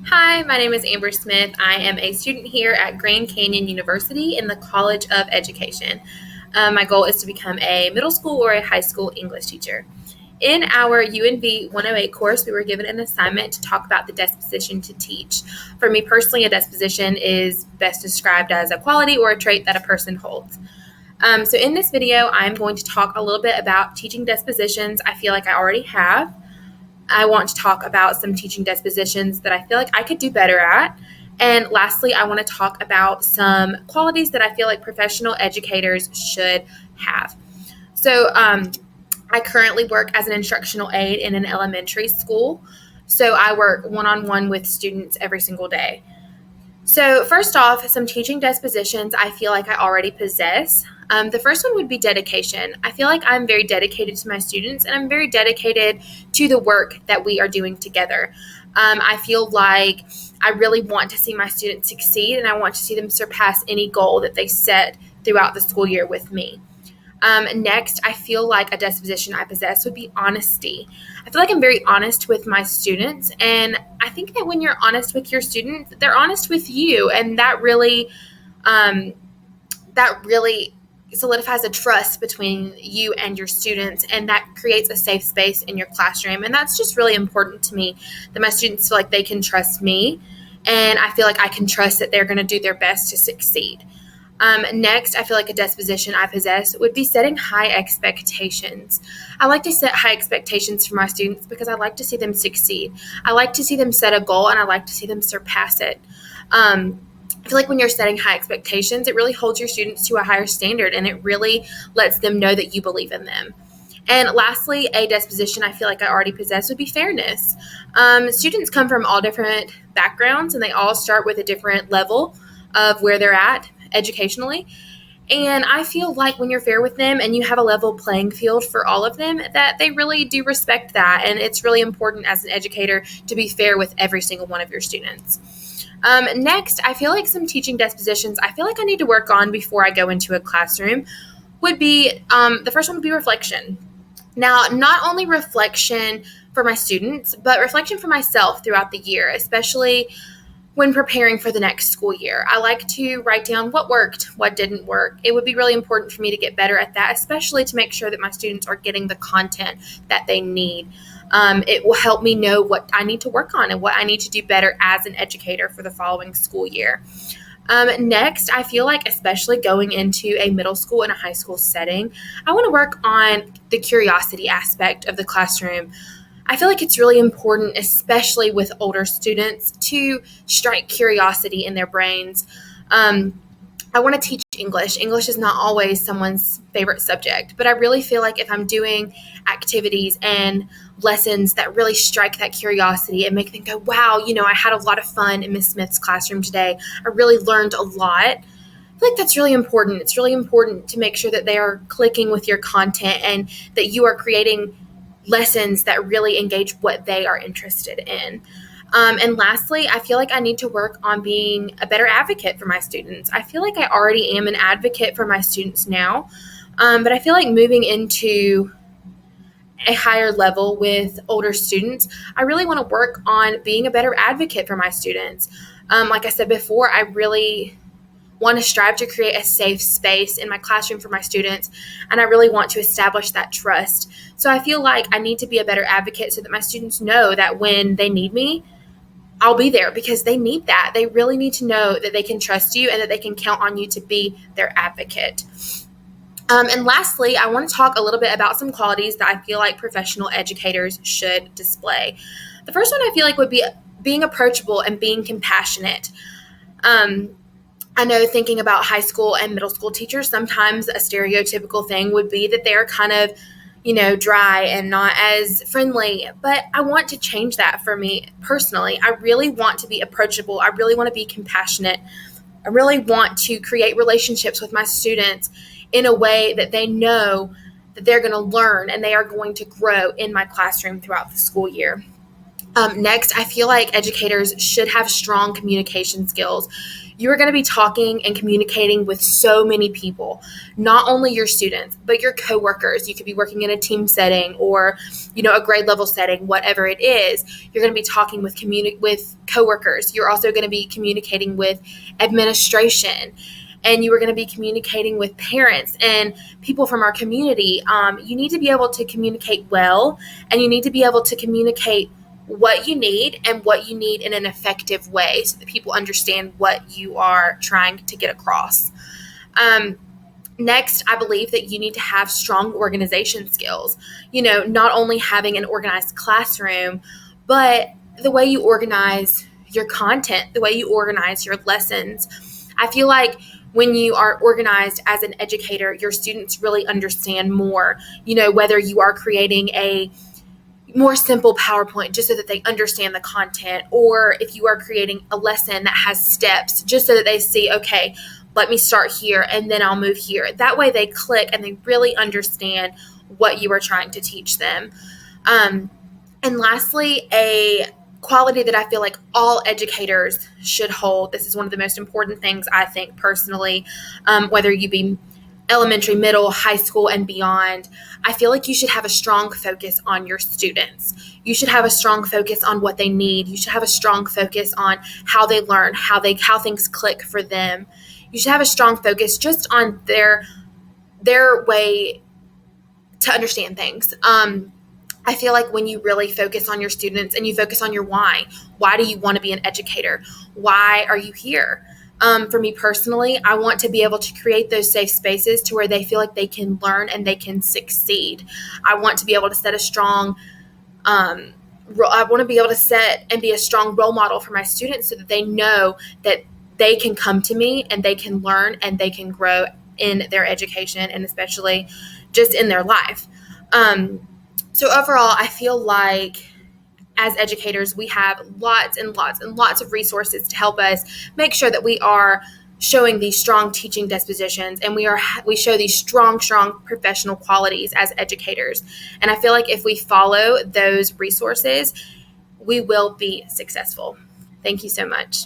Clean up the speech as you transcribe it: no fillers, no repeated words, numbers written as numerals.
Hi, my name is Amber Smith. I am a student here at Grand Canyon University in the College of Education. My goal is to become a middle school or a high school English teacher. In our UNV 108 course, we were given an assignment to talk about the disposition to teach. For me personally, a disposition is best described as a quality or a trait that a person holds. So in this video, I'm going to talk a little bit about teaching dispositions I feel like I already have. I want to talk about some teaching dispositions that I feel like I could do better at. And lastly, I want to talk about some qualities that I feel like professional educators should have. So I currently work as an instructional aide in an elementary school. So I work one-on-one with students every single day. So first off, some teaching dispositions I feel like I already possess. The first one would be dedication. I feel like I'm very dedicated to my students and I'm very dedicated to the work that we are doing together. I feel like I really want to see my students succeed and I want to see them surpass any goal that they set throughout the school year with me. Next, I feel like a disposition I possess would be honesty. I feel like I'm very honest with my students, and I think that when you're honest with your students, they're honest with you, and that really solidifies a trust between you and your students, and that creates a safe space in your classroom. And that's just really important to me, that my students feel like they can trust me, and I feel like I can trust that they're going to do their best to succeed. Next, I feel like a disposition I possess would be setting high expectations. I like to set high expectations for my students because I like to see them succeed. I like to see them set a goal and I like to see them surpass it. I feel like when you're setting high expectations, it really holds your students to a higher standard and it really lets them know that you believe in them. And lastly, a disposition I feel like I already possess would be fairness. Students come from all different backgrounds and they all start with a different level of where they're at educationally. And I feel like when you're fair with them and you have a level playing field for all of them, that they really do respect that. And it's really important as an educator to be fair with every single one of your students. Next, I feel like some teaching dispositions I feel like I need to work on before I go into a classroom would be, the first one would be reflection. Now, not only reflection for my students, but reflection for myself throughout the year, especially when preparing for the next school year. I like to write down what worked, what didn't work. It would be really important for me to get better at that, especially to make sure that my students are getting the content that they need. It will help me know what I need to work on and what I need to do better as an educator for the following school year. Next, I feel like especially going into a middle school and a high school setting, I want to work on the curiosity aspect of the classroom. I feel like it's really important, especially with older students, to strike curiosity in their brains. I want to teach English. English is not always someone's favorite subject, but I really feel like if I'm doing activities and lessons that really strike that curiosity and make them go, wow, I had a lot of fun in Miss Smith's classroom today. I really learned a lot. I feel like that's really important. It's really important to make sure that they are clicking with your content and that you are creating lessons that really engage what they are interested in. And lastly, I feel like I need to work on being a better advocate for my students. I feel like I already am an advocate for my students now, but I feel like moving into a higher level with older students, I really want to work on being a better advocate for my students. Like I said before, I really want to strive to create a safe space in my classroom for my students, and I really want to establish that trust. So I feel like I need to be a better advocate so that my students know that when they need me, I'll be there, because they need that. They really need to know that they can trust you and that they can count on you to be their advocate. And lastly, I want to talk a little bit about some qualities that I feel like professional educators should display. The first one I feel like would be being approachable and being compassionate. I know thinking about high school and middle school teachers, sometimes a stereotypical thing would be that they're kind of, dry and not as friendly. But I want to change that for me personally. I really want to be approachable. I really want to be compassionate. I really want to create relationships with my students in a way that they know that they're going to learn and they are going to grow in my classroom throughout the school year. Next, I feel like educators should have strong communication skills. You are going to be talking and communicating with so many people, not only your students, but your coworkers. You could be working in a team setting or, a grade level setting, whatever it is. You're going to be talking with with coworkers. You're also going to be communicating with administration, and you are going to be communicating with parents and people from our community. You need to be able to communicate well, and you need to be able to communicate what you need and what you need in an effective way so that people understand what you are trying to get across. Next, I believe that you need to have strong organization skills. Not only having an organized classroom, but the way you organize your content, the way you organize your lessons. I feel like when you are organized as an educator, your students really understand more, whether you are creating a more simple PowerPoint just so that they understand the content, or if you are creating a lesson that has steps just so that they see, okay, let me start here and then I'll move here. That way they click and they really understand what you are trying to teach them. And lastly, a quality that I feel like all educators should hold. This is one of the most important things, I think, personally, whether you be elementary, middle, high school, and beyond. I feel like you should have a strong focus on your students. You should have a strong focus on what they need. You should have a strong focus on how they learn, how things click for them. You should have a strong focus just on their way to understand things. I feel like when you really focus on your students and you focus on your why do you want to be an educator? Why are you here? For me personally, I want to be able to create those safe spaces to where they feel like they can learn and they can succeed. I want to be able to set a strong, I want to be able to set and be a strong role model for my students so that they know that they can come to me and they can learn and they can grow in their education and especially just in their life. So overall, I feel like as educators, we have lots and lots and lots of resources to help us make sure that we are showing these strong teaching dispositions and we show these strong professional qualities as educators. And I feel like if we follow those resources, we will be successful. Thank you so much.